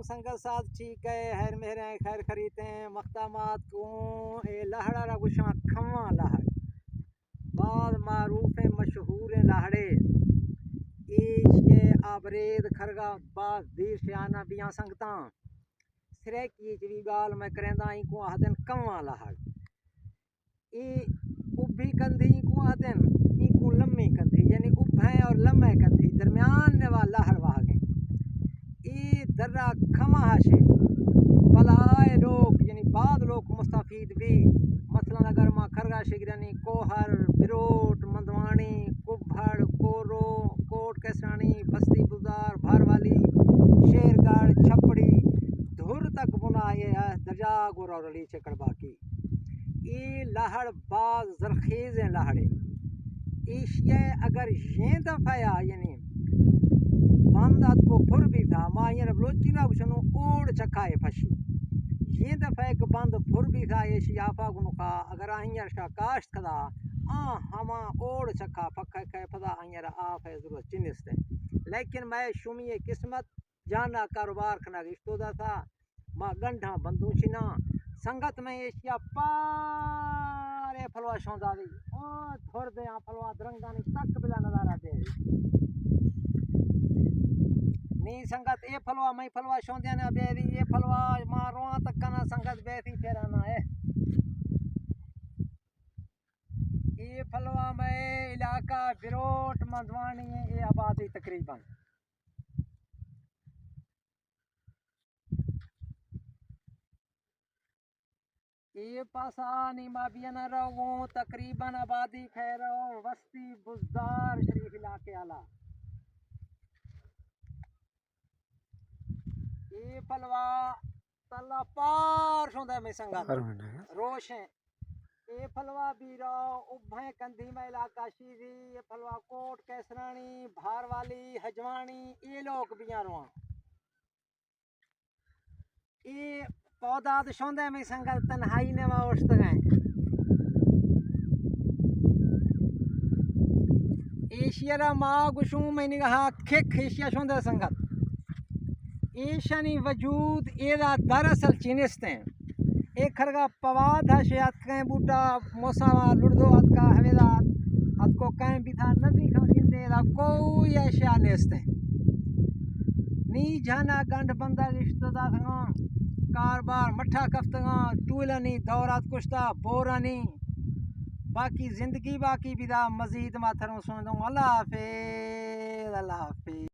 संगत साथ ठीक है हैर मेहरे खैर खरीदते हैं मख्तामात को ए लहड़ा रगुशा खम्मा लहड़ बाद मारूफ मशहूर लहड़े ईश के आबरेद खरगा बाद दीर शाना बिया संगता सिरे की जी गाल मैं करेंदा ई को आदन कम्मा लहड़ ई उभी कंधी को आदन ई को लम्मी कंधी यानी उभे और लम्बे कंधी दरमियान ने वाला लहड़ वागे ई दर्रा खमा हाशे भलाए लोग यानी बाद लोग मुस्तफीद भी मसलन अगर माँ खरगा शिगरानी कोहर बिरोट मंदवानी कुभड़ कोरो कोट कैसरानी बस्ती बुलदार भारवाली शेरगढ़ छपड़ी धुर तक बुनाए दर्जा गोरौली चकड़ बाकी ई लहड़ बाज जरखेज लहड़े ईशिया अगर ये दफा यानी बांदात को फुर भी था माँ ये रोज ना कुछ ओढ़ चखाए फशी ये दफा एक बंद फुर भी था ये शियाफा गुनका अगर आहियार शा काश्त कदा हमा ओढ़ चखा फक्का कै फदा आहियार आप है जरूरत चिन्हते लेकिन मैं शुमी किस्मत जाना कारोबार खना रिश्तोदा था माँ गंढा बंदू चिना संगत में एशिया पारे फलवा शौंदावी ओ थोड़ दे फलवा दरंगानी तक बिला नजारा दे नी संगत ए फलवा मई फलवा शौंदिया ने बेरी ये फलवा मारो तक कना संगत बेथी फेराना है ये फलवा में इलाका बिरोट मंदवानी ये आबादी तकरीबन ये पासा नीमा बियन रहो तकरीबन आबादी खैरो वस्ती बुजदार शरीफ इलाके आला ये फलवा तला पार शोंदा में संगत रोश है ये फलवा बीरो उभे कंधी में इलाका शीरी ये फलवा कोट कैसरानी भारवाली हजवानी ये लोग बिया रुआ ये पौधा तो शोंदे में संगत तन्हाई ने वा उठत गए एशिया माँ गुशू मैंने कहा खिक एशिया शोंदे संगत ईशानी वजूद एरा दरअसल चिनिस्ते हैं एक खरगा पवाद है शायद कहीं बूटा मौसावा लुड़दो हद का हवेदा हद को कहीं भी था नदी का किंदे रा कोई ऐशा नेस्ते नी जाना गंढ बंदा रिश्तेदार था कारबार मठा कफ्तगा टूलनी दौरात कुश्ता बोरानी बाकी जिंदगी बाकी बिदा मजीद माथरों सुन दूँ अल्लाह हाफिज़।